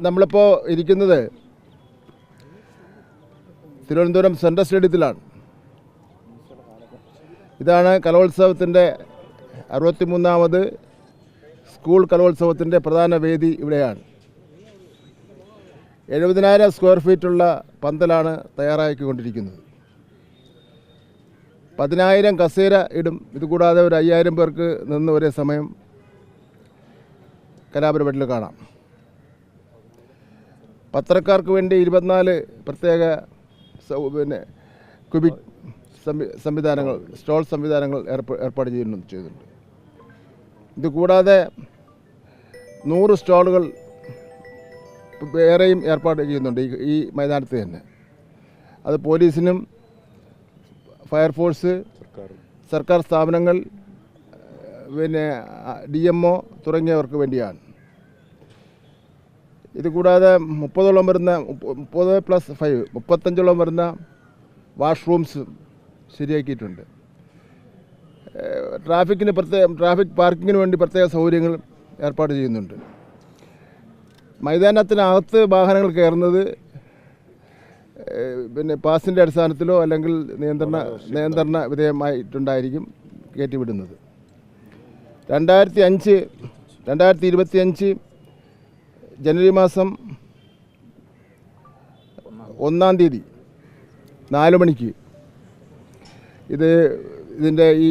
നമ്മളിപ്പോൾ ഇരിക്കുന്നത് തിരുവനന്തപുരം സെൻട്രൽ സ്റ്റേഡിയത്തിലാണ്. ഇതാണ് കലോത്സവത്തിൻ്റെ 63ാമത് സ്കൂൾ കലോത്സവത്തിൻ്റെ പ്രധാന വേദി ഇവിടെയാണ്. 70,000 സ്ക്വയർ ഫീറ്റുള്ള പന്തലാണ് തയ്യാറാക്കിക്കൊണ്ടിരിക്കുന്നത്. 10,000 കസേര ഇടും. ഇതുകൂടാതെ ഒരു 5,000 പേർക്ക് നിന്ന് ഒരേ സമയം കലാപരിപാടിയിൽ കാണാം. പത്രക്കാർക്ക് വേണ്ടി 24 പ്രത്യേക ക്യൂബിക് സംവിധാനങ്ങൾ, സ്റ്റോൾ സംവിധാനങ്ങൾ ഏർപ്പാട് ചെയ്തിട്ടുണ്ട്. ഇതുകൂടാതെ 100 സ്റ്റോളുകൾ വേറെയും ഏർപ്പാട് ചെയ്യുന്നുണ്ട് ഈ മൈതാനത്ത് തന്നെ. അത് പോലീസിനും ഫയർഫോഴ്സ്, സർക്കാർ സ്ഥാപനങ്ങൾ, DMO തുടങ്ങിയവർക്ക് വേണ്ടിയാണ്. ഇതുകൂടാതെ 30ഓളം വരുന്ന 30+5 35ഓളം വരുന്ന വാഷ്റൂംസ് ശരിയാക്കിയിട്ടുണ്ട്. ട്രാഫിക് പാർക്കിങ്ങിന് വേണ്ടി പ്രത്യേക സൗകര്യങ്ങൾ ഏർപ്പാട് ചെയ്യുന്നുണ്ട്. മൈതാനത്തിനകത്ത് വാഹനങ്ങൾ കയറുന്നത് പാസിൻ്റെ അടിസ്ഥാനത്തിലോ അല്ലെങ്കിൽ നിയന്ത്രണ വിധേയമായിട്ടുണ്ടായിരിക്കും കയറ്റിവിടുന്നത്. 2025 ജനുവരി മാസം 1-ാം തീയതി 4 മണിക്ക് ഇതിൻ്റെ ഈ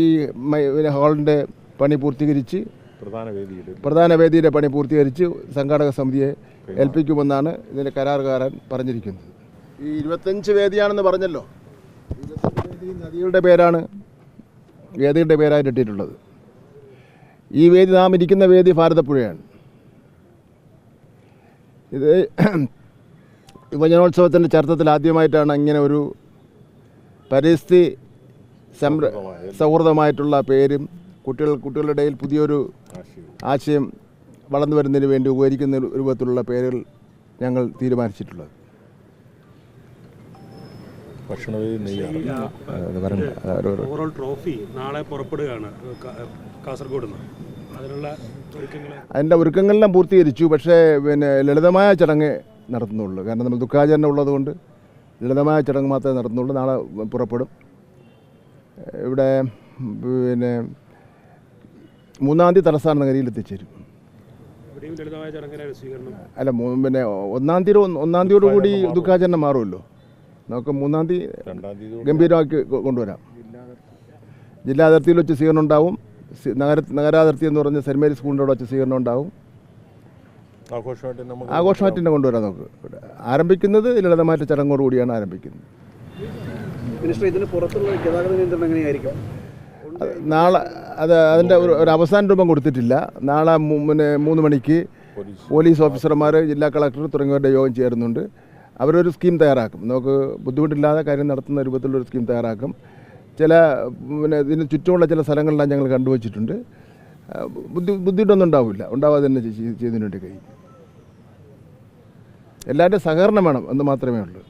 ഹാളിൻ്റെ പണി പൂർത്തീകരിച്ച് പ്രധാന വേദിയുടെ പണി പൂർത്തീകരിച്ച് സംഘാടക സമിതിയെ ഏൽപ്പിക്കുമെന്നാണ് ഇതിൻ്റെ കരാറുകാരൻ പറഞ്ഞിരിക്കുന്നത്. ഈ 25 വേദിയാണെന്ന് പറഞ്ഞല്ലോ. 25 വേദി നദികളുടെ പേരായിട്ട് ഇട്ടിട്ടുള്ളത്. ഈ വേദി, നാം ഇരിക്കുന്ന വേദി ഭാരതപ്പുഴയാണ്. ഇത് യുവജനോത്സവത്തിൻ്റെ ചരിത്രത്തിൽ ആദ്യമായിട്ടാണ് ഇങ്ങനെ ഒരു പരിസ്ഥിതി സൗഹൃദമായിട്ടുള്ള പേരും കുട്ടികളുടെ ഇടയിൽ പുതിയൊരു ആശയം വളർന്നു വരുന്നതിന് വേണ്ടി ഉപകരിക്കുന്ന രൂപത്തിലുള്ള പേരുകൾ ഞങ്ങൾ തീരുമാനിച്ചിട്ടുള്ളത്. ട്രോഫി നാളെ പുറപ്പെടുകയാണ് കാസർഗോഡ്. അതിൻ്റെ ഒരുക്കങ്ങളെല്ലാം പൂർത്തീകരിച്ചു. പക്ഷേ ലളിതമായ ചടങ്ങ് നടത്തുന്നുള്ളൂ. കാരണം നമ്മൾ ദുഃഖാചരണം ഉള്ളതുകൊണ്ട് ലളിതമായ ചടങ്ങ് മാത്രമേ നടത്തുന്നുള്ളൂ. നാളെ പുറപ്പെടും. ഇവിടെ 3-ാം തീയതി തലസ്ഥാന നഗരിയിൽ എത്തിച്ചേരും. അല്ല, 1-ാം തീയതിയോടുകൂടി ദുഃഖാചരണം മാറുമല്ലോ. നമുക്ക് 3-ാം തീയതി ഗംഭീരമാക്കി കൊണ്ടുവരാം. ജില്ലാ അതിർത്തിയിൽ വെച്ച് സ്വീകരണം ഉണ്ടാവും. നഗരാതിർത്തി എന്ന് പറഞ്ഞ സെൻറ്റ് മേരീസ് സ്കൂളിൻ്റെ അവിടെ വെച്ച് സ്വീകരണം ഉണ്ടാവും. ആഘോഷമായിട്ട് തന്നെ കൊണ്ടുവരാം. നമുക്ക് ആരംഭിക്കുന്നത് ലളിതമായിട്ട് ചടങ്ങോടുകൂടിയാണ് ആരംഭിക്കുന്നത്. നാളെ അതിൻ്റെ ഒരു അവസാന രൂപം കൊടുത്തിട്ടില്ല. നാളെ 3 മണിക്ക് പോലീസ് ഓഫീസർമാർ, ജില്ലാ കളക്ടർ തുടങ്ങിയവരുടെ യോഗം ചേരുന്നുണ്ട്. അവരൊരു സ്കീം തയ്യാറാക്കും. നമുക്ക് ബുദ്ധിമുട്ടില്ലാതെ കാര്യം നടത്തുന്ന രൂപത്തിലൊരു സ്കീം തയ്യാറാക്കും. ഇതിന് ചുറ്റുമുള്ള ചില സ്ഥലങ്ങളെല്ലാം ഞങ്ങൾ കണ്ടുവച്ചിട്ടുണ്ട്. ബുദ്ധിമുട്ടൊന്നും ഉണ്ടാവാതെ തന്നെ ചെയ്തതിന് വേണ്ടി കഴിയും. എല്ലാവരുടെയും സഹകരണം വേണം എന്ന് മാത്രമേ ഉള്ളൂ.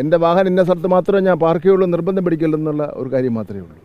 എൻ്റെ വാഹനം ഇന്ന സ്ഥലത്ത് മാത്രമേ ഞാൻ പാർക്ക് ചെയ്യുള്ളൂ, നിർബന്ധം പിടിക്കില്ലെന്നുള്ള ഒരു കാര്യം മാത്രമേ ഉള്ളൂ.